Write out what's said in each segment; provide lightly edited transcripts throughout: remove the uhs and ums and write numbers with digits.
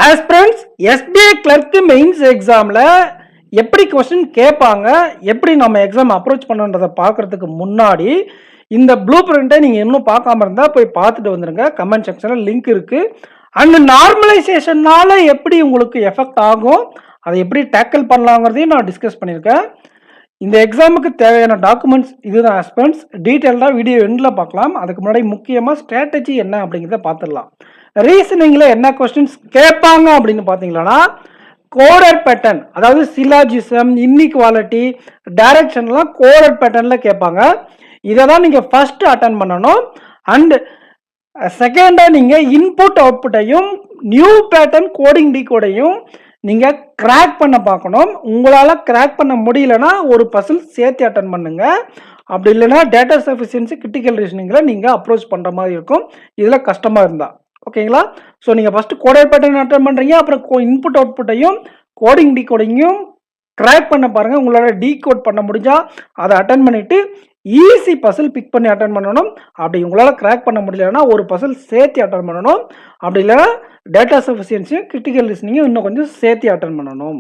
Aspirants SBI clerk mains எக்ஸாமில் எப்படி question கேட்பாங்க, எப்படி நம்ம எக்ஸாம் அப்ரோச் பண்ணுன்றதை பார்க்கறதுக்கு முன்னாடி இந்த ப்ளூ பிரிண்ட்டை நீங்கள் இன்னும் பார்க்காம இருந்தால் போய் பார்த்துட்டு வந்துடுங்க. கமெண்ட் செக்ஷனில் லிங்க் இருக்குது. அண்ட் நார்மலைசேஷனால் எப்படி உங்களுக்கு எஃபெக்ட் ஆகும், அதை எப்படி டேக்கிள் பண்ணலாங்கிறதையும் நான் டிஸ்கஸ் பண்ணியிருக்கேன். இந்த எக்ஸாமுக்கு தேவையான டாக்குமெண்ட்ஸ் இதுதான் ஆஸ்பிரண்ட்ஸ். டீட்டெயில்டாக வீடியோ எண்டில் பார்க்கலாம். அதுக்கு முன்னாடி முக்கியமாக ஸ்ட்ராட்டஜி என்ன அப்படிங்கிறத பார்த்துடலாம். ரீசனிங்கில் என்ன கொஸ்டின்ஸ் கேட்பாங்க அப்படின்னு பார்த்தீங்கன்னா, கோடட் பேட்டர்ன், அதாவது சிலாஜிசம், இன்இக்வாலிட்டி, டைரக்ஷன்லாம் கோடட் பேட்டர்னில் கேட்பாங்க. இதை தான் நீங்கள் ஃபஸ்ட்டு அட்டன் பண்ணணும். அண்ட் செகண்டாக நீங்கள் இன்புட் அவுட்புட்டையும் நியூ பேட்டர்ன் கோடிங் டிகோடையும் நீங்கள் கிராக் பண்ண பார்க்கணும். உங்களால் கிராக் பண்ண முடியலன்னா ஒரு பசில் சேர்த்து அட்டன் பண்ணுங்க. அப்படி இல்லைன்னா டேட்டா சஃபிஷியன்சி கிரிட்டிக்கல் ரீசனிங்கில் நீங்கள் அப்ரோச் பண்ணுற மாதிரி இருக்கும், இதில் கஷ்டமாக இருந்தால். ஓகேங்களா? ஸோ நீங்கள் ஃபஸ்ட்டு கோடட் பேட்டர்ன் அட்டன் பண்ணுறீங்க, அப்புறம் இன்புட் அவுட்புட்டையும் கோடிங் டிகோடிங்கையும் கிராக் பண்ண பாருங்கள். உங்களால் டீகோட் பண்ண முடிஞ்சால் அதை அட்டன் பண்ணிவிட்டு ஈஸி பசில் பிக் பண்ணி அட்டன் பண்ணணும். அப்படி உங்களால் கிராக் பண்ண முடியலன்னா ஒரு பசில் சேர்த்து அட்டன் பண்ணணும். அப்படி இல்லைன்னா டேட்டா சஃபிஷியன்சியும் கிரிட்டிக்கல் ரீசனிங்கும் இன்னும் கொஞ்சம் சேர்த்து அட்டன் பண்ணணும்.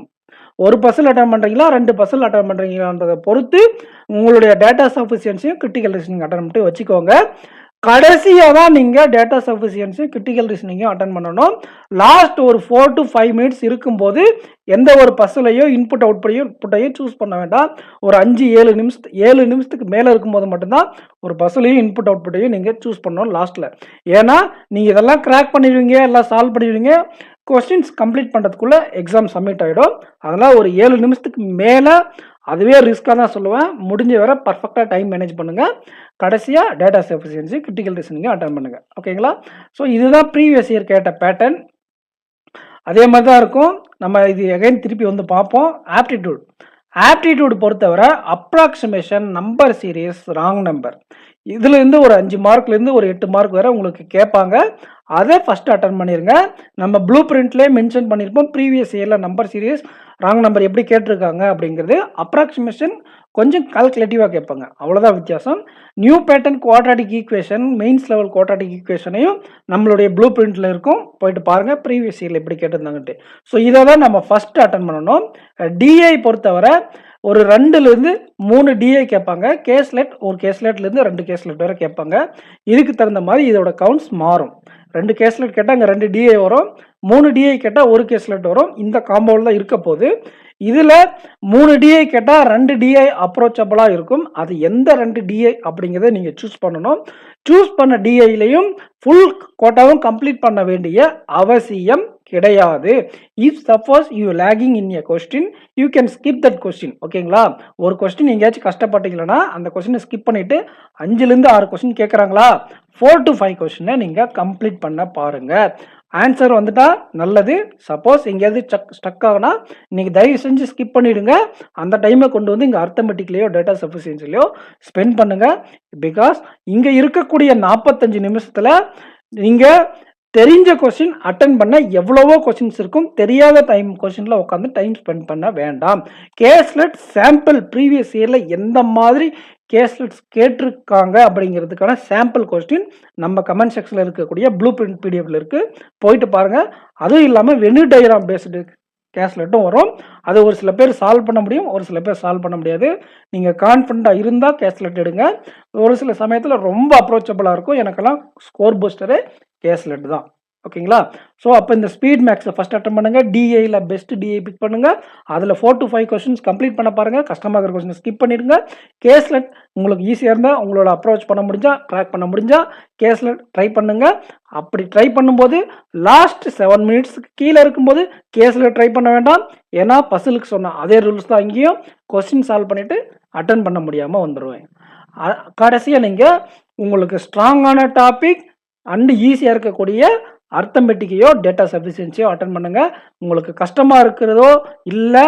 ஒரு பசில் அட்டன் பண்ணுறீங்களா, 2 பசில் அட்டன் பண்ணுறீங்களான்றதை பொறுத்து உங்களுடைய டேட்டா சஃபிஷியன்சியும் கிரிட்டிக்கல் ரீசனிங் அட்டன் பண்ணிட்டு வச்சுக்கோங்க. கடைசியாக தான் நீங்கள் டேட்டா சஃபிஷியன்சியும் கிரிட்டிக்கல் ரீசனிங்கும் அட்டன் பண்ணணும். லாஸ்ட் ஒரு 4 to 5 மினிட்ஸ் இருக்கும்போது எந்த ஒரு பஸ்லையோ இன்புட் அவுட்புட்டையும் சூஸ் பண்ண வேண்டாம். ஒரு 7 நிமிஷத்துக்கு மேலே இருக்கும்போது மட்டும்தான் ஒரு பஸ்லையும் இன்புட் அவுட்புட்டையும் நீங்கள் சூஸ் பண்ணணும் லாஸ்ட்டில். ஏன்னா நீங்கள் இதெல்லாம் கிராக் பண்ணிடுவீங்க, எல்லாம் சால்வ் பண்ணிடுவீங்க, கொஸ்டின்ஸ் கம்ப்ளீட் பண்ணுறதுக்குள்ளே எக்ஸாம் சப்மிட் ஆகிடும். அதனால் ஒரு 7 நிமிஷத்துக்கு மேலே அதுவே ரிஸ்க்காக தான் சொல்லுவேன். முடிஞ்ச வரை பர்ஃபெக்டாக டைம் மேனேஜ் பண்ணுங்கள். கடைசியாக டேட்டா சஃபிஷியன்சி கிரிட்டிக்கல் ரீசனிங்கும் அட்டன் பண்ணுங்கள். ஓகேங்களா? ஸோ இதுதான் ப்ரீவியஸ் இயர் கேட்ட பேட்டர்ன். அதே மாதிரி தான் இருக்கும். நம்ம இது எகைன் திருப்பி வந்து பார்ப்போம். ஆப்டிடியூட் பொறுத்தவரை approximation, number series, wrong number, இதுலேருந்து ஒரு 5 மார்க்லேருந்து ஒரு 8 மார்க் வரை உங்களுக்கு கேட்பாங்க. அதை ஃபஸ்ட்டு அட்டன் பண்ணிடுங்க. நம்ம ப்ளூ பிரிண்ட்லேயே மென்ஷன் பண்ணியிருப்போம் ப்ரீவியஸ் இயரில் நம்பர் சீரீஸ், ராங் நம்பர் எப்படி கேட்டிருக்காங்க அப்படிங்கிறது. அப்ராக்சிமேஷன் கொஞ்சம் கால்குலேட்டிவாக கேட்பாங்க, அவ்வளோதான் வித்தியாசம். New pattern quadratic equation, mains level quadratic ஈக்குவேஷனையும் நம்மளுடைய ப்ளூ பிரிண்ட்டில் இருக்கும், போயிட்டு பாருங்கள் ப்ரீவியஸ் இயரில் எப்படி கேட்டிருந்தாங்கன்ட்டு. ஸோ இதை தான் நம்ம ஃபஸ்ட்டு அட்டன் பண்ணணும். டிஐ பொறுத்தவரை ஒரு 2லேருந்து 3 டிஐ கேட்பாங்க. கேஸ்லெட் ஒரு கேஸ்லெட்லேருந்து 2 கேஸ்லெட் வரை கேட்பாங்க. இதுக்கு தகுந்த மாதிரி இதோட கவுண்ட்ஸ் மாறும். 2 கேஸ்லெட் கேட்டால் அங்கே 2 டிஐ வரும், 3 டிஐ கேட்டால் 1 கேஸ்லெட் வரும். இந்த காம்பவுண்டில் தான் இருக்க போகுது. இதில் 3 டிஐ கேட்டால் 2 டிஐ அப்ரோச்சபிளாக இருக்கும். அது எந்த 2 டிஐ அப்படிங்கிறத நீங்கள் சூஸ் பண்ணணும். சூஸ் பண்ண டிஐலையும் ஃபுல் கோட்டாவும் கம்ப்ளீட் பண்ண வேண்டிய அவசியம் கிடையாது. If suppose you lagging in a question you can skip that question. ஓகேங்களா? ஒரு கொஸ்டின் எங்கேயாச்சும் கஷ்டப்பட்டீங்கன்னா அந்த கொஸ்டினை ஸ்கிப் பண்ணிவிட்டு 5லேருந்து 6 கொஸ்டின் கேட்குறாங்களா, 4 to 5 கொஸ்டினை நீங்கள் கம்ப்ளீட் பண்ண பாருங்கள். ஆன்சர் வந்துட்டா நல்லது. சப்போஸ் எங்கேயாவது ஸ்டக் ஆகுனா இன்னைக்கு தயவு செஞ்சு ஸ்கிப் பண்ணிவிடுங்க. அந்த டைமை கொண்டு வந்து இங்கே அர்த்தமெட்டிக்லேயோ டேட்டா சஃபிஷியன்சிலையோ ஸ்பெண்ட் பண்ணுங்கள். பிகாஸ் இங்கே இருக்கக்கூடிய 45 நிமிஷத்தில் நீங்கள் தெரிஞ்ச கொஸ்டின் அட்டன் பண்ண எவ்வளவோ கொஸ்டின்ஸ் இருக்கும். தெரியாத கொஸ்டினில் உட்காந்து டைம் ஸ்பெண்ட் பண்ண வேண்டாம். கேஸ்லெட் சாம்பிள் ப்ரீவியஸ் இயரில் எந்த மாதிரி கேஸ்லெட்ஸ் கேட்டிருக்காங்க அப்படிங்கிறதுக்கான சாம்பிள் கொஸ்டின் நம்ம கமெண்ட் செக்ஷனில் இருக்கக்கூடிய ப்ளூ பிரிண்ட் பிடிஎஃப்ல இருக்குது, போயிட்டு பாருங்கள். அதுவும் இல்லாமல் வெனு டயக்ராம் பேஸ்டு கேஸ்லெட்டும் வரும். அது ஒரு சில பேர் சால்வ் பண்ண முடியும், ஒரு சில பேர் சால்வ் பண்ண முடியாது. நீங்கள் கான்ஃபிடண்ட்டாக இருந்தால் கேஸ்லெட் எடுங்க. ஒரு சில சமயத்தில் ரொம்ப அப்ரோச்சபிளாக இருக்கும். எனக்கெல்லாம் ஸ்கோர் பூஸ்டரு கேஸ்லெட் தான். ஓகேங்களா? ஸோ அப்போ இந்த ஸ்பீட் மேக்ஸை ஃபஸ்ட் அட்டன் பண்ணுங்கள். டிஐயில் பெஸ்ட் டிஐ பிக் பண்ணுங்கள். அதில் 4 to 5 கொஸ்டின்ஸ் கம்ப்ளீட் பண்ண பாருங்கள். கஷ்டமாக இருக்கிற கொஸ்டின் ஸ்கிப் பண்ணிடுங்க. கேஸ்லெட் உங்களுக்கு ஈஸியாக இருந்தால் உங்களோட அப்ரோச் பண்ண முடிஞ்சால், ட்ராக் பண்ண முடிஞ்சால் கேஸ்லெட் ட்ரை பண்ணுங்கள். அப்படி ட்ரை பண்ணும்போது லாஸ்ட் 7 மினிட்ஸ்க்கு கீழே இருக்கும்போது கேஸ்லெட் ட்ரை பண்ண வேண்டாம். ஏன்னா பசிலுக்கு சொன்ன அதே ரூல்ஸ் தான் இங்கேயும். கொஸ்டின் சால்வ் பண்ணிவிட்டு அட்டன் பண்ண முடியாமல் வந்துடுவேன். கடைசியாக நீங்கள் உங்களுக்கு ஸ்ட்ராங்கான டாபிக் அண்டு ஈஸியாக இருக்கக்கூடிய அர்த்தமெட்டிக்கையோ டேட்டா சஃபிஷியன்சியோ அட்டன் பண்ணுங்கள். உங்களுக்கு கஷ்டமாக இருக்கிறதோ இல்லை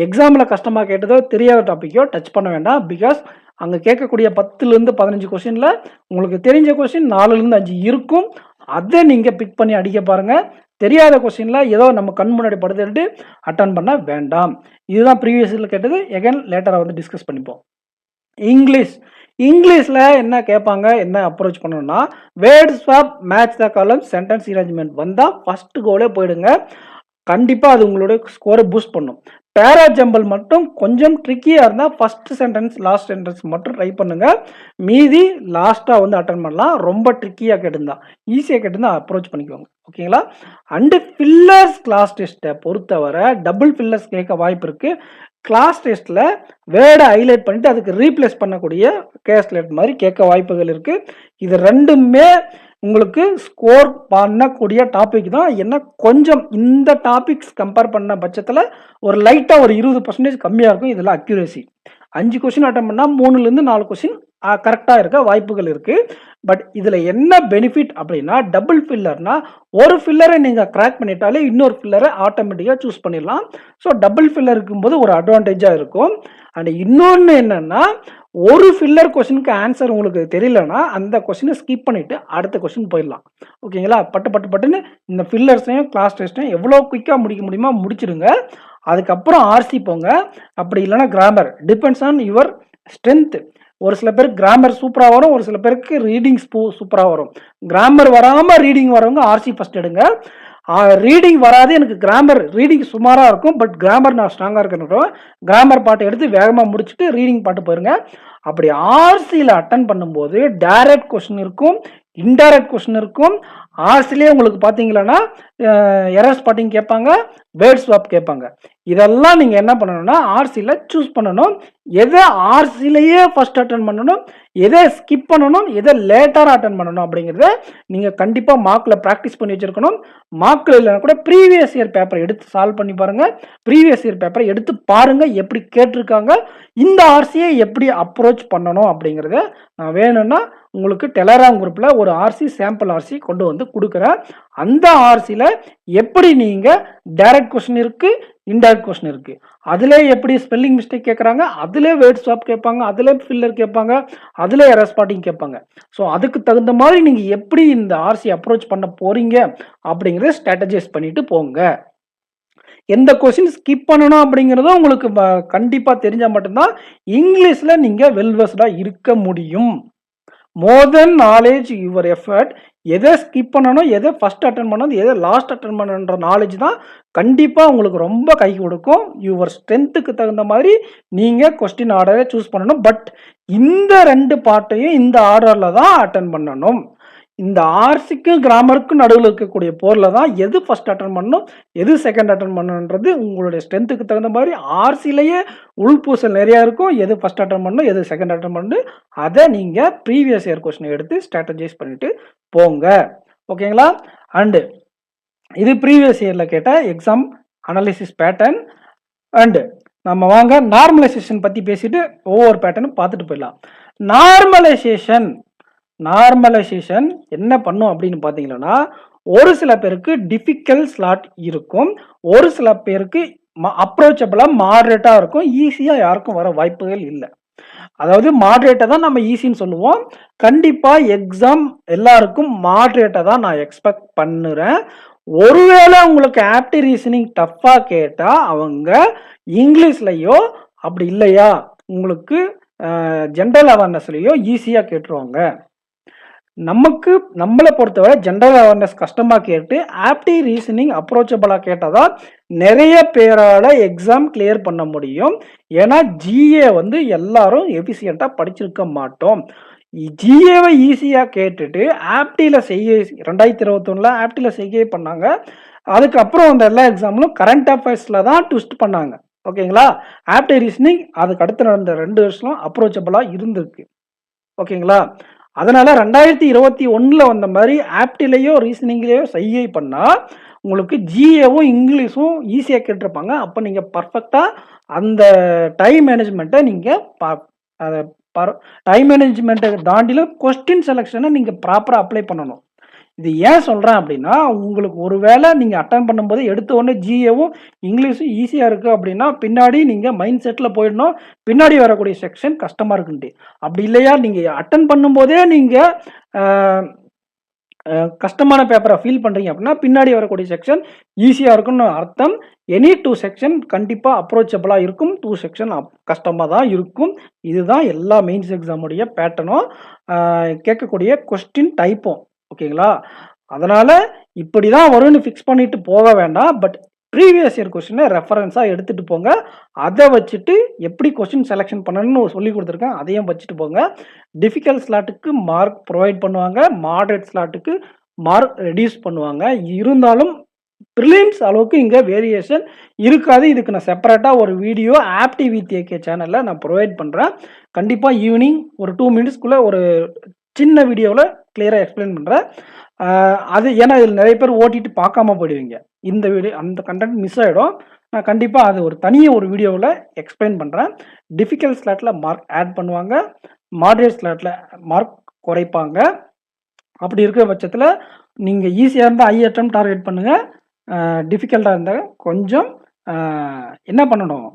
எக்ஸாமில் கஷ்டமாக கேட்டதோ தெரியாத டாப்பிக்கோ டச் பண்ண வேண்டாம். பிகாஸ் அங்கே கேட்கக்கூடிய 10லேருந்து 15 கொஸ்டினில் உங்களுக்கு தெரிஞ்ச கொஸ்டின் 4லேருந்து 5 இருக்கும். அதை நீங்கள் பிக் பண்ணி அடிக்க பாருங்கள். தெரியாத கொஸ்டினில் ஏதோ நம்ம கண் முன்னாடி படுத்துட்டு அட்டன் பண்ண வேண்டாம். இதுதான் ப்ரீவியஸ் இயரில் கேட்டது. எகைன் லேட்டராக வந்து டிஸ்கஸ் பண்ணிப்போம். இங்கிலீஷில் என்ன கேட்பாங்க, என்ன அப்ரோச் பண்ணணும்னா வேர்ட் ஸ்வாப், மேட்ச் த காலம், சென்டென்ஸ் அரேஞ்ச்மெண்ட் வந்தால் ஃபஸ்ட்டு கோலே போயிடுங்க. கண்டிப்பாக அது உங்களோட ஸ்கோரை பூஸ்ட் பண்ணும். பேரா ஜம்பல் மட்டும் கொஞ்சம் ட்ரிக்கியாக இருந்தால் ஃபர்ஸ்ட் சென்டென்ஸ் லாஸ்ட் சென்டென்ஸ் மட்டும் ட்ரை பண்ணுங்க. மீதி லாஸ்ட்டாக வந்து அட்டன் பண்ணலாம். ரொம்ப ட்ரிக்கியாக கேட்டிருந்தா, ஈஸியாக கேட்டிருந்தா அப்ரோச் பண்ணிக்கோங்க. ஓகேங்களா? அண்டு ஃபில்லர்ஸ் கிளாஸ் டெஸ்ட்டை பொறுத்தவரை டபுள் ஃபில்லர்ஸ் கேட்க வாய்ப்பு இருக்குது. கிளாஸ் டெஸ்ட்டில் வேர்டை ஹைலைட் பண்ணிட்டு அதுக்கு ரீப்ளேஸ் பண்ணக்கூடிய கேஸ்லெட் மாதிரி கேட்க வாய்ப்புகள் இருக்குது. இது ரெண்டுமே உங்களுக்கு ஸ்கோர் பண்ணக்கூடிய டாபிக் தான். என்ன கொஞ்சம் இந்த டாபிக்ஸ் கம்பேர் பண்ண பட்சத்தில் ஒரு லைட்டாக ஒரு 20% கம்மியாக இருக்கும். இதில் அக்யூரேசி 5 கொஸ்டின் அட்டன் பண்ணால் 3லேருந்து 4 கொஸ்டின் கரெக்டாக இருக்க வாய்ப்புகள் இருக்குது. பட் இதில் என்ன பெனிஃபிட் அப்படின்னா, டபுள் ஃபில்லர்னா ஒரு ஃபில்லரை நீங்கள் கிராக் பண்ணிட்டாலே இன்னொரு ஃபில்லரை ஆட்டோமேட்டிக்காக சூஸ் பண்ணிடலாம். ஸோ டபுள் ஃபில்லர் இருக்கும்போது ஒரு அட்வான்டேஜாக இருக்கும். அண்ட் இன்னொன்று என்னென்னா, ஒரு ஃபில்லர் கொஸ்டினுக்கு ஆன்சர் உங்களுக்கு தெரியலன்னா அந்த கொஸ்டினை ஸ்கிப் பண்ணிவிட்டு அடுத்த கொஸ்டின் போயிடலாம். ஓகேங்களா? பட்டுன்னு இந்த ஃபில்லர்ஸையும் கிளாஸ் டெஸ்ட்டையும் எவ்வளோ குயிக்காக முடிக்க முடியுமோ முடிச்சிடுங்க. அதுக்கப்புறம் ஆர்சி போங்க. அப்படி இல்லைன்னா grammar. Depends on your strength. ஒரு சில பேருக்கு கிராமர் சூப்பராக வரும், ஒரு சில பேருக்கு ரீடிங் சூப்பராக வரும். கிராமர் வராமல் ரீடிங் வரவங்க ஆர்சி ஃபஸ்ட் எடுங்க. ரீடிங் வராது, எனக்கு கிராமர் ரீடிங் சுமாராக இருக்கும், பட் கிராமர் நான் ஸ்ட்ராங்காக இருக்கேன்னு கிராமர் பாட்டை எடுத்து வேகமாக முடிச்சுட்டு ரீடிங் பாட்டு போயிருங்க. அப்படி ஆர்சியில் அட்டன் பண்ணும்போது டைரக்ட் கொஸ்டின் இருக்கும், இன்டைரக்ட் கொஸ்டின் இருக்கும். ஆர்சிலே உங்களுக்கு பார்த்தீங்கன்னா எரர் ஸ்பாட்டிங் கேட்பாங்க, வேர்ட் ஸ்வாப் கேட்பாங்க. இதெல்லாம் நீங்கள் என்ன பண்ணணும்னா ஆர்சியில் சூஸ் பண்ணணும். எதை ஆர்சிலேயே ஃபர்ஸ்ட் அட்டன் பண்ணணும், எதை ஸ்கிப் பண்ணணும், எதை லேட்டராக அட்டன் பண்ணணும் அப்படிங்கிறத நீங்கள் கண்டிப்பாக மார்க்கில் ப்ராக்டிஸ் பண்ணி வச்சுருக்கணும். மார்க்கில் இல்லைனா கூட ப்ரீவியஸ் இயர் பேப்பரை எடுத்து சால்வ் பண்ணி பாருங்கள். ப்ரீவியஸ் இயர் பேப்பரை எடுத்து பாருங்கள் எப்படி கேட்டிருக்காங்க, இந்த ஆர்சியை எப்படி அப்ரோச் பண்ணணும் அப்படிங்கிறத நான் வேணும்னா உங்களுக்கு டெலகிராம் குரூப்பில் ஒரு ஆர்சி சாம்பிள் ஆர்சி கொண்டு வந்து கொடுக்குறேன். அந்த ஆர்சியில் எப்படி நீங்கள் டைரக்ட் கொஸ்டின் இருக்குது, இன்டைரக்ட் கொஸ்டின் இருக்குது, அதிலே எப்படி ஸ்பெல்லிங் மிஸ்டேக் கேட்குறாங்க, அதிலே வேர்ட் ஸ்வாப் கேட்பாங்க, அதிலே ஃபில்லர் கேட்பாங்க, அதிலே எரர் ஸ்பாட்டிங் கேட்பாங்க. ஸோ அதுக்கு தகுந்த மாதிரி நீங்கள் எப்படி இந்த ஆர்சி அப்ரோச் பண்ண போகிறீங்க அப்படிங்கிறத ஸ்ட்ராட்டஜைஸ் பண்ணிட்டு போங்க. எந்த கொஸ்டின் ஸ்கிப் பண்ணணும் அப்படிங்கிறதும் உங்களுக்கு கண்டிப்பாக தெரிஞ்சால் மட்டும்தான் இங்கிலீஷில் நீங்கள் வெல்வெஸ்டாக இருக்க முடியும். மோர் தென் நாலேஜ் யுவர் எஃபர்ட். எதை ஸ்கிப் பண்ணணும், எதை ஃபர்ஸ்ட் அட்டன் பண்ணணும், எதை லாஸ்ட் அட்டன் பண்ணணுன்ற நாலேஜ் தான் கண்டிப்பாக உங்களுக்கு ரொம்ப கை கொடுக்கும். யுவர் ஸ்ட்ரென்த்துக்கு தகுந்த மாதிரி நீங்கள் கொஸ்டின் ஆர்டரை சூஸ் பண்ணணும். பட் இந்த 2 பார்ட்டையும் இந்த ஆர்டரில் தான் அட்டன் பண்ணணும். இந்த ஆர்சிக்கும் கிராமருக்கும் நடுவில் இருக்கக்கூடிய போரில் தான் எது ஃபர்ஸ்ட் அட்டன் பண்ணணும், எது செகண்ட் அட்டன் பண்ணணுன்றது உங்களுடைய ஸ்ட்ரென்த்துக்கு தகுந்த மாதிரி ஆர்சிலேயே உள்பூசல் நிறையா இருக்கும். எது ஃபர்ஸ்ட் அட்டன் பண்ணணும், எது செகண்ட் அட்டன் பண்ணணும், அதை நீங்கள் ப்ரீவியஸ் இயர் கொஸ்டினை எடுத்து ஸ்ட்ராட்டஜைஸ் பண்ணிட்டு போங்க. ஓகேங்களா? அண்டு இது ப்ரீவியஸ் இயரில் கேட்ட எக்ஸாம் அனாலிசிஸ் பேட்டர்ன். அண்டு நம்ம வாங்க நார்மலைசேஷன் பற்றி பேசிட்டு ஒவ்வொரு பேட்டர்னும் பார்த்துட்டு போயிடலாம். நார்மலைசேஷன் என்ன பண்ணும் அப்படின்னு பார்த்தீங்கன்னா, ஒரு சில பேருக்கு டிஃபிகல்ட் ஸ்லாட் இருக்கும், ஒரு சில பேருக்கு அப்ரோச்சபிளாக மாடரேட்டாக இருக்கும். ஈஸியாக யாருக்கும் வர வாய்ப்புகள் இல்லை. அதாவது மாடரேட்டை தான் நம்ம ஈஸின்னு சொல்லுவோம். கண்டிப்பாக எக்ஸாம் எல்லாருக்கும் மாடரேட்டை தான் நான் எக்ஸ்பெக்ட் பண்ணுறேன். ஒருவேளை உங்களுக்கு ஆப்டி ரீசனிங் டஃப்பாக கேட்டால் அவங்க இங்கிலீஷ்லையோ அப்படி இல்லையா உங்களுக்கு ஜென்ரல் அவேர்னஸ்லையோ ஈஸியாக கேட்டுருவாங்க. நம்மளை பொறுத்தவரை ஜென்ரல் அவேர்னஸ் கஷ்டமாக கேட்டு ஆப்டி ரீசனிங் அப்ரோச்சபிளாக கேட்டால் தான் நிறைய பேரால் எக்ஸாம் கிளியர் பண்ண முடியும். ஏன்னா ஜிஏ வந்து எல்லாரும் எஃபிஷியண்ட்டாக படிச்சிருக்க மாட்டோம். ஜிஏவை ஈஸியாக கேட்டுட்டு ஆப்டியில் செய்ய 2021 ஆப்டியில் செய்ய பண்ணாங்க. அதுக்கப்புறம் அந்த எல்லா எக்ஸாம்லும் கரண்ட் அஃபேர்ஸில் தான் ட்விஸ்ட் பண்ணாங்க. ஓகேங்களா? ஆப்டி ரீசனிங் அதுக்கு அடுத்து நடந்த 2 வருஷம் அப்ரோச்சபிளாக இருந்திருக்கு. ஓகேங்களா? அதனால 2021 வந்த மாதிரி ஆப்டிலேயோ ரீசனிங்லேயோ செய்கை பண்ணால் உங்களுக்கு ஜிஏவும் இங்கிலீஷும் ஈஸியாக கேட்டிருப்பாங்க. அப்போ நீங்கள் பர்ஃபெக்டாக அந்த டைம் மேனேஜ்மெண்ட்டை நீங்கள் டைம் மேனேஜ்மெண்ட்டை தாண்டிலும் கொஸ்டின் செலெக்ஷனை நீங்கள் ப்ராப்பராக அப்ளை பண்ணணும். இது ஏன் சொல்கிறேன் அப்படின்னா, உங்களுக்கு ஒரு வேளை நீங்கள் அட்டன் பண்ணும்போது எடுத்த உடனே ஜிஏவும் இங்கிலீஷும் ஈஸியாக இருக்குது அப்படின்னா பின்னாடி நீங்கள் மைண்ட் செட்டில் போயிடணும், பின்னாடி வரக்கூடிய செக்ஷன் கஷ்டமாக இருக்குன்ட்டு. அப்படி இல்லையா, நீங்கள் அட்டன் பண்ணும்போதே நீங்கள் கஷ்டமான பேப்பரை ஃபீல் பண்ணுறீங்க அப்படின்னா பின்னாடி வரக்கூடிய செக்ஷன் ஈஸியாக இருக்குன்னு அர்த்தம். எனி 2 செக்ஷன் கண்டிப்பாக அப்ரோச்சபிளாக இருக்கும், 2 செக்ஷன் கஷ்டமாக தான் இருக்கும். இதுதான் எல்லா மெயின்ஸ் எக்ஸாமுடைய பேட்டர்னும் கேட்கக்கூடிய கொஸ்டின் டைப்பும். ஓகேங்களா? அதனால் இப்படி தான் வரும்னு ஃபிக்ஸ் பண்ணிட்டு போக வேண்டாம். பட் ப்ரீவியஸ் இயர் கொஸ்டினை ரெஃபரன்ஸாக எடுத்துகிட்டு போங்க. அதை வச்சுட்டு எப்படி கொஸ்டின் செலெக்ஷன் பண்ணணும்னு சொல்லி கொடுத்துருக்கேன், அதையும் வச்சுட்டு போங்க. டிஃபிகல்ட் ஸ்லாட்டுக்கு மார்க் ப்ரொவைட் பண்ணுவாங்க, மாடரேட் ஸ்லாட்டுக்கு மார்க் ரெடியூஸ் பண்ணுவாங்க. இருந்தாலும் ப்ரிலிம்ஸ் அளவுக்கு இங்கே வேரியேஷன் இருக்காது. இதுக்கு நான் செப்பரேட்டாக ஒரு வீடியோ ஆப்டி வித் ஏகே சேனலில் நான் ப்ரொவைட் பண்ணுறேன். கண்டிப்பாக ஈவினிங் ஒரு 2 மினிட்ஸ்க்குள்ளே ஒரு சின்ன வீடியோவில் கிளியராக எக்ஸ்பிளைன் பண்ணுறேன். அது ஏன்னா இதில் நிறைய பேர் ஓட்டிட்டு பார்க்காம போயிடுவீங்க. இந்த வீடியோ அந்த கண்டென்ட் மிஸ் ஆகிடும். நான் கண்டிப்பாக அது ஒரு வீடியோவில் எக்ஸ்பிளைன் பண்ணுறேன். டிஃபிகல்ட் ஸ்லாட்டில் மார்க் ஆட் பண்ணுவாங்க, மாடரேட் ஸ்லாட்டில் மார்க் குறைப்பாங்க. அப்படி இருக்கிற பட்சத்தில் நீங்கள் ஈஸியாக இருந்தால் ஹை அட்டெம்ப்ட் டார்கெட் பண்ணுங்கள். டிஃபிகல்ட்டாக இருந்தால் கொஞ்சம் என்ன பண்ணணும்,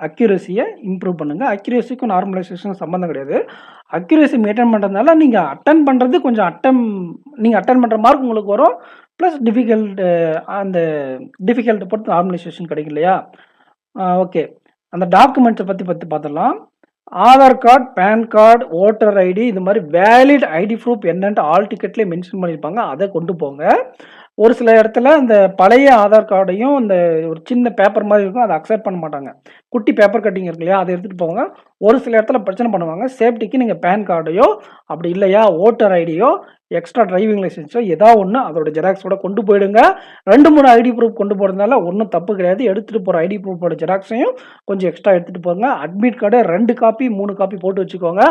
அக்யூரஸியை இம்ப்ரூவ் பண்ணுங்கள். அக்யூரஸிக்கும் நார்மலைசேஷனுக்கும் சம்மந்தம் கிடையாது. அக்யூரஸி மெயின்டைன் பண்ணுறதுனால நீங்கள் அட்டன் பண்ணுறது கொஞ்சம் நீங்கள் அட்டன் பண்ணுற மார்க் உங்களுக்கு வரும். ப்ளஸ் அந்த டிஃபிகல்ட்டை பொறுத்து நார்மலைசேஷன் கிடைக்கும் இல்லையா? ஓகே, அந்த டாக்குமெண்ட்ஸை பற்றி பார்த்துடலாம். Aadhaar card, pan card, voter ID, இது மாதிரி வேலிட் ஐடி ப்ரூஃப் என்னன்ட்டு ஆல் டிக்கெட்லேயே மென்ஷன் பண்ணியிருப்பாங்க. அதை கொண்டு போங்க. ஒரு சில இடத்துல இந்த பழைய ஆதார் கார்டையும் இந்த ஒரு சின்ன பேப்பர் மாதிரி இருக்கும், அதை அக்செப்ட் பண்ண மாட்டாங்க. குட்டி பேப்பர் கட்டிங் இருக்கு இல்லையா, அதை எடுத்துகிட்டு போவாங்க. ஒரு சில இடத்துல பிரச்சனை பண்ணுவாங்க. சேஃப்டிக்கு நீங்கள் பேன் கார்டையோ அப்படி இல்லையா ஓட்டர் ஐடியோ எக்ஸ்ட்ரா டிரைவிங் லைசன்ஸோ ஏதாவது ஒன்று அதோட ஜெராக்ஸோட கொண்டு போயிடுங்க. 2-3 ஐடி ப்ரூஃப் கொண்டு போகிறதுனால ஒன்றும் தப்பு கிடையாது. எடுத்துகிட்டு போகிற ஐடி ப்ரூஃபோட ஜெராக்ஸையும் கொஞ்சம் எக்ஸ்ட்ரா எடுத்துகிட்டு போங்க. அட்மிட் கார்டை 2 காப்பி 3 காப்பி போட்டு வச்சுக்கோங்க.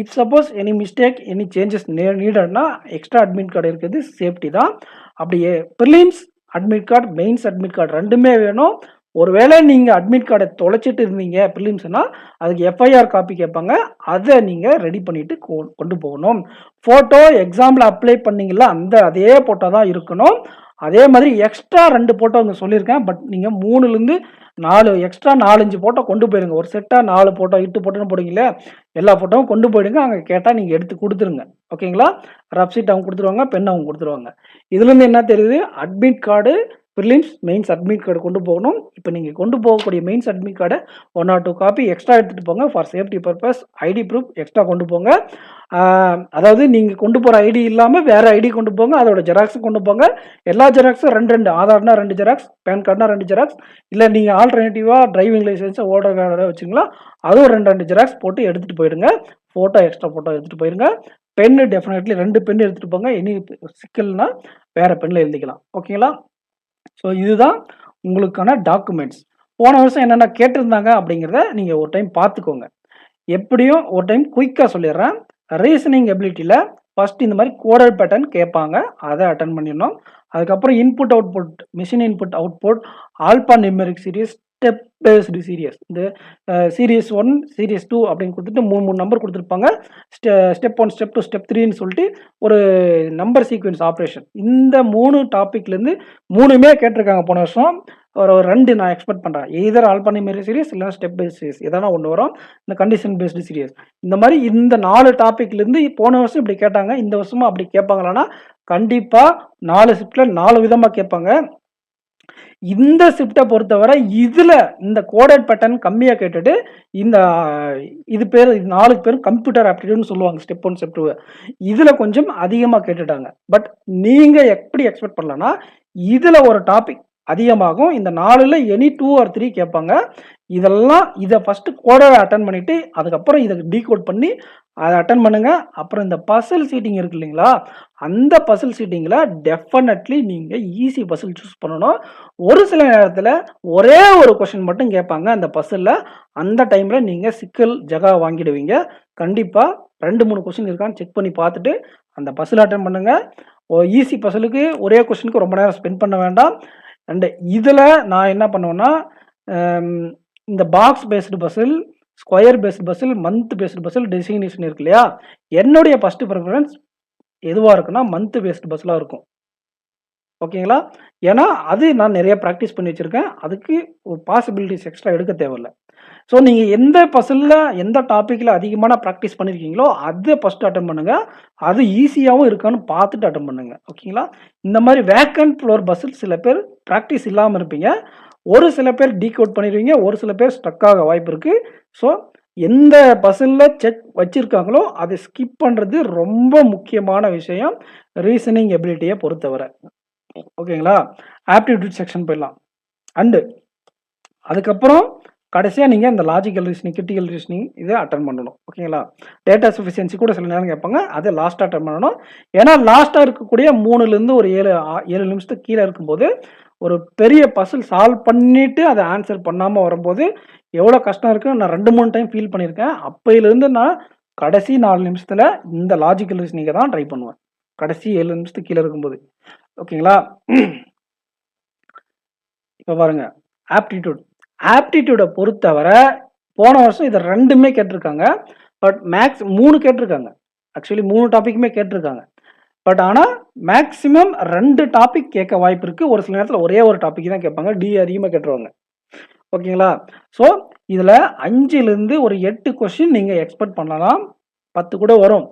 If suppose any mistake any changes நீடட்னா எக்ஸ்ட்ரா அட்மிட் கார்டு இருக்குது சேஃப்டி தான். அப்படியே prelims admit card, mains admit card ரெண்டுமே வேணும். ஒருவேளை நீங்கள் அட்மிட் கார்டை தொலைச்சிட்டு இருந்தீங்க ப்ரிலிம்ஸ்னால் அதுக்கு எஃப்ஐஆர் காப்பி கேட்பாங்க. அதை நீங்கள் ரெடி பண்ணிவிட்டு கொண்டு போகணும். ஃபோட்டோ எக்ஸாமில் அப்ளை பண்ணிங்களா அதே ஃபோட்டோ தான் இருக்கணும். அதே மாதிரி எக்ஸ்ட்ரா 2 ஃபோட்டோ அங்கே சொல்லியிருக்கேன். பட் நீங்கள் 3லேருந்து 4 எக்ஸ்ட்ரா 4-5 ஃபோட்டோ கொண்டு போயிடுங்க. ஒரு செட்டாக 4 ஃபோட்டோ 8 ஃபோட்டோன்னு போடுவீங்களே, எல்லா ஃபோட்டோவும் கொண்டு போயிடுங்க. அங்கே கேட்டால் நீங்கள் எடுத்து கொடுத்துருங்க. ஓகேங்களா? ரஃப் ஷீட் அவங்க கொடுத்துருவாங்க, பென் அவங்க கொடுத்துருவாங்க. இதுலேருந்து என்ன தெரியுது, admit card prelims mains admit card கொண்டு போகணும். இப்போ நீங்கள் கொண்டு போகக்கூடிய மெயின்ஸ் அட்மிட் கார்டை 1 or 2 காப்பி எக்ஸ்ட்ரா எடுத்துகிட்டு போங்க. For safety purpose ID proof extra கொண்டு போங்க. அதாவது நீங்கள் கொண்டு போகிற ஐடி இல்லாமல் வேறு ஐடி கொண்டு போங்க. அதோட ஜெராக்ஸும் கொண்டு போங்க. எல்லா ஜெராக்ஸும் 2 ஆதார்னா 2 ஜெராக்ஸ், பேன் கார்டுனா 2 ஜெராக்ஸ், இல்லை நீங்கள் ஆல்டர்னேட்டிவாக டிரைவிங் லைசன்ஸை ஓட்டர் கார்டை வச்சுங்களா, அதுவும் 2 ஜெராக்ஸ் போட்டு எடுத்துகிட்டு போயிடுங்க. ஃபோட்டோ எக்ஸ்ட்ரா ஃபோட்டோ எடுத்துகிட்டு போயிடுங்க. பென்னு டெஃபினெட்லி 2 பென் எடுத்துகிட்டு போங்க. எனி சிக்கல்னா வேறு பெண்ணில் எழுதிக்கலாம். ஓகேங்களா? ஸோ இதுதான் உங்களுக்கான டாக்குமெண்ட்ஸ். போன வருஷம் என்னென்ன கேட்டிருந்தாங்க அப்படிங்கிறத நீங்கள் ஒரு டைம் பார்த்துக்கோங்க. எப்படியும் ஒரு டைம் குயிக்காக சொல்லிடுறேன். ரீசனிங் எபிலிட்டியில் ஃபஸ்ட் இந்த மாதிரி கோடல் பேட்டர்ன் கேட்பாங்க, அதை அட்டன் பண்ணிடணும். அதுக்கப்புறம் input output, machine input output, alphanumeric series, step based series, இந்த சீரியஸ் 1 சீரியஸ் 2 அப்படின்னு கொடுத்துட்டு 3 நம்பர் கொடுத்துருப்பாங்க. ஸ்டெப் 1 ஸ்டெப் 2 ஸ்டெப் 3ன்னு சொல்லிட்டு ஒரு நம்பர் சீக்வன்ஸ் ஆப்ரேஷன். இந்த 3 டாப்பிக்லேருந்து 3மே கேட்டிருக்காங்க போன வருஷம். ஒரு 2 நான் எக்ஸ்பெக்ட் பண்ணுறேன். எய்தர் ஆல்பா நியூமெரிக் சீரியஸ் இல்லைனா ஸ்டெப் பேஸ்ட் சீரியஸ் எதனா ஒன்று வரும். இந்த கண்டிஷன் பேஸ்டு சீரியஸ் இந்த மாதிரி இந்த 4 டாப்பிக்லேருந்து போன வருஷம் இப்படி கேட்டாங்க. இந்த வருஷமும் அப்படி கேட்பாங்களான்னா கண்டிப்பாக 4 ஷிஃப்டில் 4 விதமாக கேட்பாங்க. இந்த ஷிஃப்ட்டை பொறுத்தவரை இதில் இந்த கோடட் பேட்டர்ன் கம்மியாக கேட்டுட்டு இது பேர் 4 பேரும் கம்ப்யூட்டர் ஆப்டிடியூட்னு சொல்லுவாங்க. ஸ்டெப் 1 ஸ்டெப் 2 இதில் கொஞ்சம் அதிகமாக கேட்டுட்டாங்க. பட் நீங்கள் எப்படி எக்ஸ்பெக்ட் பண்ணலான்னா இதில் ஒரு டாபிக் அதிகமாகும். இந்த 4ல் எனி 2 or 3 கேட்பாங்க. இதை ஃபஸ்ட்டு கோடை அட்டன் பண்ணிவிட்டு அதுக்கப்புறம் இதை டீகோட் பண்ணி அதை அட்டன் பண்ணுங்க. அப்புறம் இந்த பசில் சீட்டிங் இருக்கு இல்லைங்களா, அந்த பசில் சீட்டிங்கில் டெஃபினெட்லி நீங்கள் ஈஸி பசில் சூஸ் பண்ணணும். ஒரு சில நேரத்தில் ஒரே ஒரு கொஷின் மட்டும் கேட்பாங்க அந்த பசிலில். அந்த டைமில் நீங்கள் சிக்கல் ஜகா வாங்கிடுவீங்க. கண்டிப்பாக 2-3 கொஷின் இருக்கான்னு செக் பண்ணி பார்த்துட்டு அந்த பசில் அட்டன் பண்ணுங்கள். ஈஸி பசிலுக்கு ஒரே கொஷினுக்கு ரொம்ப நேரம் ஸ்பெண்ட் பண்ண வேண்டாம். அண்ட் இதில் நான் என்ன பண்ணுவேன்னா இந்த box based puzzle, square based puzzle, month based puzzle, designation இருக்கு இல்லையா, என்னுடைய ஃபஸ்ட்டு ப்ரிஃபரன்ஸ் எதுவாக இருக்குன்னா மந்த் பேஸ்டு பஸ்ஸில் இருக்கும். ஓகேங்களா? ஏன்னா அது நான் நிறைய ப்ராக்டிஸ் பண்ணி வச்சுருக்கேன். அதுக்கு ஒரு பாசிபிலிட்டிஸ் எக்ஸ்ட்ரா எடுக்க தேவையில்லை. ஸோ நீங்கள் எந்த பசிலில் எந்த டாப்பிக்கில் அதிகமான ப்ராக்டிஸ் பண்ணியிருக்கீங்களோ அதை ஃபஸ்ட்டு அட்டன் பண்ணுங்கள். அது ஈஸியாகவும் இருக்கான்னு பார்த்துட்டு அட்டன் பண்ணுங்கள். ஓகேங்களா? இந்த மாதிரி வேக்கன்ட் ஃப்ளோர் பஸ்ஸில் சில பேர் ப்ராக்டிஸ் இல்லாமல் இருப்பீங்க. ஒரு சில பேர் டீகோட் பண்ணிடுவீங்க, ஒரு சில பேர் ஸ்டக்காக வாய்ப்பு இருக்குது. ஸோ எந்த பசிலில் செக் வச்சுருக்காங்களோ அதை ஸ்கிப் பண்ணுறது ரொம்ப முக்கியமான விஷயம் ரீசனிங் எபிலிட்டியை பொறுத்தவரை. ஓகேங்களா? ஆப்டிடியூட் செக்ஷன் போயிடலாம். அண்டு அதுக்கப்புறம் கடைசியாக நீங்கள் இந்த லாஜிக்கல் ரீசனிங், கிரிட்டிக்கல் ரீசனிங் இதை அட்டன் பண்ணணும். ஓகேங்களா? டேட்டா சஃபிஷியன்சி கூட சில நேரம் கேட்பாங்க, அதை லாஸ்ட்டாக அட்டன் பண்ணணும். ஏன்னா லாஸ்ட்டாக இருக்கக்கூடிய 3லேருந்து ஒரு 7 நிமிஷத்துக்கு கீழே இருக்கும்போது ஒரு பெரிய பசில் சால்வ் பண்ணிவிட்டு அதை ஆன்சர் பண்ணாமல் வரும்போது எவ்வளோ கஷ்டம் இருக்குன்னு நான் 2-3 டைம் ஃபீல் பண்ணியிருக்கேன். அப்போயிலேருந்து நான் கடைசி 4 நிமிஷத்தில் இந்த லாஜிக்கல் ரீசனிங்கை தான் ட்ரை பண்ணுவேன், கடைசி 7 நிமிஷத்துக்கு கீழே இருக்கும்போது. ஓகேங்களா? இப்போ பாருங்க, ஆப்டிடியூடை பொறுத்தவரை போன வருஷம் இதை 2மே கேட்டிருக்காங்க. பட் மேக்ஸ் 3 கேட்டிருக்காங்க. ஆக்சுவலி 3 டாப்பிக்குமே கேட்டிருக்காங்க. பட் ஆனால் மேக்ஸிமம் 2 டாபிக் கேட்க வாய்ப்பு இருக்குது. ஒரு சில நேரத்தில் ஒரே ஒரு டாபிக் தான் கேட்பாங்க, அதிகமாக கேட்டுருவாங்க. ஓகேங்களா? ஸோ இதில் 5லேருந்து ஒரு 8 கொஸ்டின் நீங்கள் எக்ஸ்பெக்ட் பண்ணலாம். 10 கூட வரும்.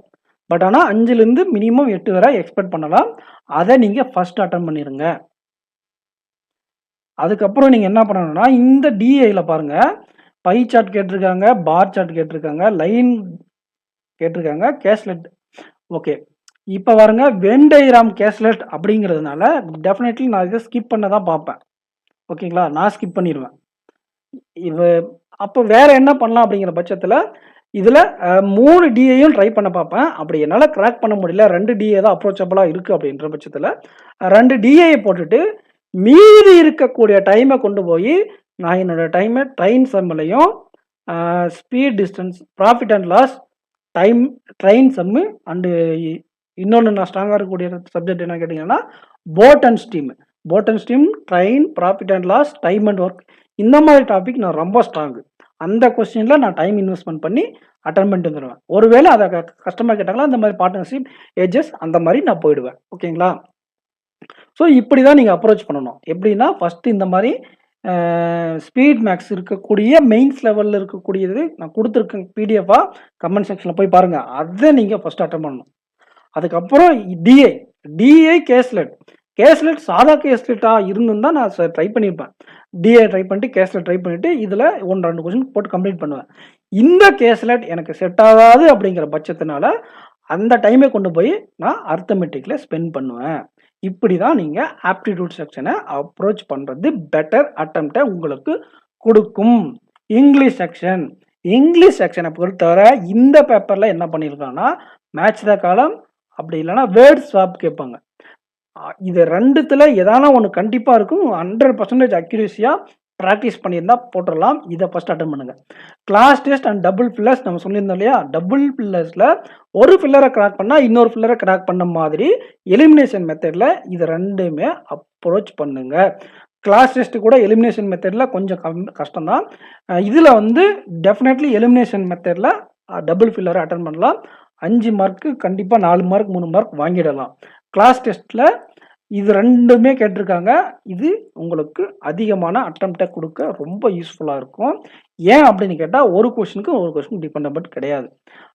பட் ஆனால் 5லேருந்து மினிமம் 8 வரை எக்ஸ்பெக்ட் பண்ணலாம். அதை நீங்கள் ஃபர்ஸ்ட் அட்டன் பண்ணிடுங்க. அதுக்கப்புறம் நீங்கள் என்ன பண்ணணும்னா, இந்த டிஐயில் பாருங்கள், பை சார்ட் கேட்டிருக்காங்க, பார் சார்ட் கேட்டிருக்காங்க, லைன் கேட்டிருக்காங்க, கேஸ்லெட். ஓகே, இப்போ பாருங்க, வென் டயக்ராம் கேஸ்லெட் அப்படிங்கிறதுனால டெஃபினெட்லி நான் இதை ஸ்கிப் பண்ண தான் பார்ப்பேன். ஓகேங்களா? நான் ஸ்கிப் பண்ணிடுவேன். அப்போ வேற என்ன பண்ணலாம் அப்படிங்கிற பட்சத்தில் இதில் 3 டிஏயும் ட்ரை பண்ண பார்ப்பேன். அப்படி என்னால் கிராக் பண்ண முடியல, 2 டிஏ தான் அப்ரோச்சபிளாக இருக்குது அப்படின்ற பட்சத்தில் 2 டிஏயை போட்டுட்டு மீதி இருக்கக்கூடிய டைமை கொண்டு போய் நான் என்னோட டைமை ட்ரெயின் சம்மிலையும் speed, distance, profit and loss, train sum and இன்னொன்று நான் ஸ்ட்ராங்காக இருக்கக்கூடிய சப்ஜெக்ட் என்ன கேட்டிங்கன்னா boat and steam, train, profit and loss, time and work, இந்த மாதிரி டாபிக் நான் ரொம்ப ஸ்ட்ராங்கு. அந்த கொஸ்டினில் நான் டைம் இன்வெஸ்ட்மெண்ட் பண்ணி அட்டன் பண்ணிட்டு வந்துடுவேன். ஒருவேளை அதை கஸ்டமர் கேட்டாங்களா அந்த மாதிரி பார்ட்னர்ஷிப் ஏஜஸ் அந்த மாதிரி நான் போயிடுவேன். ஓகேங்களா? ஸோ இப்படி தான் நீங்கள் அப்ரோச் பண்ணணும். எப்படின்னா ஃபஸ்ட்டு இந்த மாதிரி ஸ்பீட் மேக்ஸ் இருக்கக்கூடிய மெயின்ஸ் லெவலில் இருக்கக்கூடியது நான் கொடுத்துருக்கேன் பிடிஎஃபாக, கமெண்ட் செக்ஷனில் போய் பாருங்கள். அதை நீங்கள் ஃபஸ்ட்டு அட்டன் பண்ணணும். அதுக்கப்புறம் டிஐ கேஸ்லெட் சாதா கேஸ்லெட்டாக இருந்துன்னு தான் நான் ட்ரை பண்ணியிருப்பேன். டிஏ ட்ரை பண்ணிட்டு கேஸ்லெட் ட்ரை பண்ணிவிட்டு இதில் 1-2 கொஸ்டின் போட்டு கம்ப்ளீட் பண்ணுவேன். இந்த கேஸ்லெட் எனக்கு செட் ஆகாது அப்படிங்கிற பட்சத்தினால அந்த டைமை கொண்டு போய் நான் அர்த்தமெட்டிக்கில் ஸ்பெண்ட் பண்ணுவேன். இப்படி தான் நீங்கள் ஆப்டிடியூட் செக்ஷனை அப்ரோச் பண்ணுறது பெட்டர் அட்டெம்ப்டை உங்களுக்கு கொடுக்கும். இங்கிலீஷ் செக்ஷனை பொறுத்தவரை இந்த பேப்பரில் என்ன பண்ணியிருக்காங்கன்னா மேட்ச் த காலம், அப்படி இல்லைன்னா வேர்ட் ஸ்வாப் கேட்பாங்க. இது 2த்துல ஏதானா ஒன்று கண்டிப்பாக இருக்கும். 100% அக்யூரேசியாக ப்ராக்டிஸ் பண்ணியிருந்தா போட்டுடலாம். இதை ஃபஸ்ட் அட்டன் பண்ணுங்கள். Class test and double fillers நம்ம சொல்லியிருந்தோம் இல்லையா? டபுள் ஃபில்லர்ஸில் ஒரு ஃபில்லரை கிராக் பண்ணால் இன்னொரு ஃபில்லரை கிராக் பண்ண மாதிரி எலிமினேஷன் மெத்தடில் இது 2மே அப்ரோச் பண்ணுங்க. கிளாஸ் டெஸ்ட்டு கூட எலிமினேஷன் மெத்தடில் கொஞ்சம் கஷ்டம்தான். இதில் வந்து டெஃபினெட்லி எலிமினேஷன் மெத்தடில் டபுள் ஃபில்லரை அட்டன் பண்ணலாம். 5 மார்க்கு கண்டிப்பாக 4 மார்க் 3 மார்க் வாங்கிடலாம். கிளாஸ் டெஸ்ட்டில் இது 2மே கேட்டிருக்காங்க. இது உங்களுக்கு அதிகமான அட்டெம்ப்டை கொடுக்க ரொம்ப யூஸ்ஃபுல்லாக இருக்கும். ஏன் அப்படின்னு கேட்டால் ஒரு கொஸ்டின் டிபெண்டபிள் கிடையாது.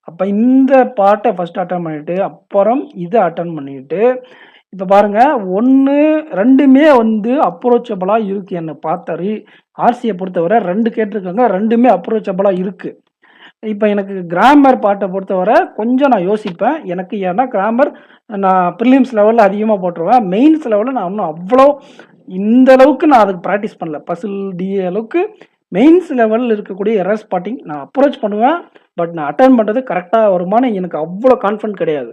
அப்போ இந்த பார்ட்டை ஃபஸ்ட் அட்டன் பண்ணிவிட்டு அப்புறம் இதை அட்டன் பண்ணிவிட்டு இப்போ பாருங்கள், 2மே வந்து அப்ரோச்சபிளாக இருக்குது. என்னை பார்த்த ஆர்சியை பொறுத்தவரை 2 கேட்டிருக்காங்க, 2மே அப்ரோச்சபிளாக இருக்குது. இப்போ எனக்கு கிராமர் பார்ட்டை பொறுத்தவரை கொஞ்சம் நான் யோசிப்பேன். எனக்கு ஏன்னா கிராமர் நான் ப்ரிலிம்ஸ் லெவலில் அதிகமாக போட்டுருவேன். மெயின்ஸ் லெவலில் நான் இன்னும் அவ்வளோ இந்த அளவுக்கு நான் அதுக்கு ப்ராக்டிஸ் பண்ணல. பசில் டிஏ அளவுக்கு மெயின்ஸ் லெவலில் இருக்கக்கூடிய எரர் ஸ்பாட்டிங் நான் அப்ரோச் பண்ணுவேன். பட் நான் அட்டன் பண்ணுறது கரெக்டாக வருமானு எனக்கு அவ்வளோ கான்ஃபிடன்ட் கிடையாது.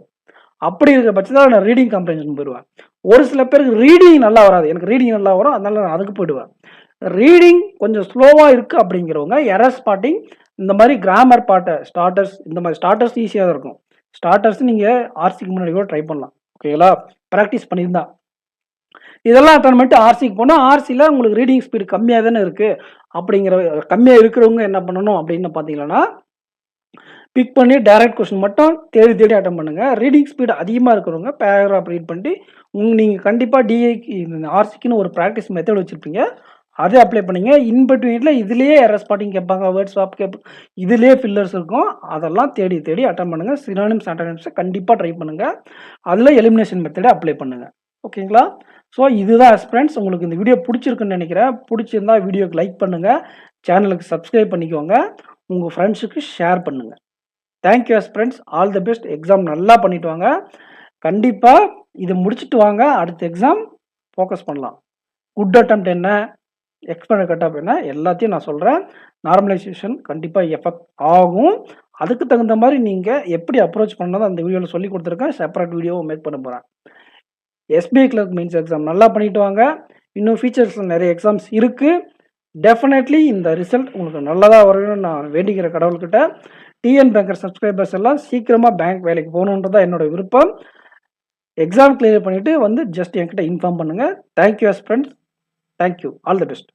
அப்படி இருக்கிற பட்சத்தில் நான் ரீடிங் காம்ப்ரிஹென்ஷன் போயிடுவேன். ஒரு சில பேருக்கு ரீடிங் நல்லா வராது, எனக்கு ரீடிங் நல்லா வரும், அதனால நான் அதுக்கு போயிடுவேன். ரீடிங் கொஞ்சம் ஸ்லோவாக இருக்குது அப்படிங்கிறவங்க எரர் ஸ்பாட்டிங் இந்த மாதிரி கிராமர் பார்ட்டை இந்த மாதிரி ஸ்டார்டர்ஸ் ஈஸியாக தான் இருக்கும். ஸ்டார்டர்ஸ் நீங்கள் ஆர்சிக்கு முன்னாடி கூட ட்ரை பண்ணலாம். ஓகேங்களா? ப்ராக்டிஸ் பண்ணியிருந்தா இதெல்லாம் அட்டன் பண்ணிட்டு ஆர்சிக்கு போனால் ஆர்சியில் உங்களுக்கு ரீடிங் ஸ்பீடு கம்மியாக தானே இருக்குது. கம்மியாக இருக்கிறவங்க என்ன பண்ணணும் அப்படின்னு பார்த்தீங்கன்னா பிக் பண்ணி டைரக்ட் கொஸ்டின் மட்டும் தேடி அட்டன் பண்ணுங்கள். ரீடிங் ஸ்பீடு அதிகமாக இருக்கிறவங்க பேராகிராஃப் ரீட் பண்ணிட்டு நீங்கள் கண்டிப்பாக டிஐக்கு ஆர்சிக்குன்னு ஒரு ப்ராக்டிஸ் மெத்தட் வச்சுருப்பீங்க, அதை அப்ளை பண்ணிங்க. இன்பிட்வீனில் இதுலேயே எரர் ஸ்பாட்டிங் கேட்பாங்க, வேர்ட் ஸ்வாப் கேட்பாங்க, இதுலேயே ஃபில்லர்ஸ் இருக்கும். அதெல்லாம் தேடி அட்டன் பண்ணுங்கள். சினானிம்ஸ் ஆண்டனிம்ஸை கண்டிப்பாக ட்ரை பண்ணுங்கள். அதில் எலிமினேஷன் மெத்தடை அப்ளை பண்ணுங்கள். ஓகேங்களா? ஸோ இதுதான் ஃப்ரெண்ட்ஸ், உங்களுக்கு இந்த வீடியோ பிடிச்சிருக்குன்னு நினைக்கிறேன். பிடிச்சிருந்தா வீடியோக்கு லைக் பண்ணுங்கள், சேனலுக்கு சப்ஸ்கிரைப் பண்ணிக்கோங்க, உங்கள் ஃப்ரெண்ட்ஸுக்கு ஷேர் பண்ணுங்கள். Thank you friends, all the best. Exam நல்லா பண்ணிட்டு வாங்க. கண்டிப்பாக இதை முடிச்சுட்டு வாங்க, அடுத்த எக்ஸாம் ஃபோக்கஸ் பண்ணலாம். குட் அட்டெம்ப்ட் என்ன, எக்ஸ்பெக்டட் கட் ஆஃப் என்ன எல்லாத்தையும் நான் சொல்கிறேன். நார்மலைசேஷன் கண்டிப்பாக எஃபெக்ட் ஆகும். அதுக்கு தகுந்த மாதிரி நீங்கள் எப்படி அப்ரோச் பண்ணணும் அந்த வீடியோவில் சொல்லி கொடுத்துருக்கேன். செப்பரேட் வீடியோ மேக் பண்ண போகிறேன். எஸ்பிஐ கிளர்க் மெயின்ஸ் எக்ஸாம் நல்லா பண்ணிட்டு வாங்க. இன்னும் ஃபீச்சர்ஸில் நிறைய எக்ஸாம்ஸ் இருக்குது. டெஃபினெட்லி இந்த ரிசல்ட் உங்களுக்கு நல்லதாக வரணும்னு நான் வேண்டிக்கிற கடவுள்கிட்ட. டிஎன் பேங்கர் சப்ஸ்கிரைபர்ஸ் எல்லாம் சீக்கிரமாக பேங்க் வேலைக்கு போகணுன்றதான் என்னோட விருப்பம். எக்ஸாம் கிளியர் பண்ணிவிட்டு வந்து ஜஸ்ட் என்கிட்ட இன்ஃபார்ம் பண்ணுங்கள். Thank you friends. Thank you. All the best.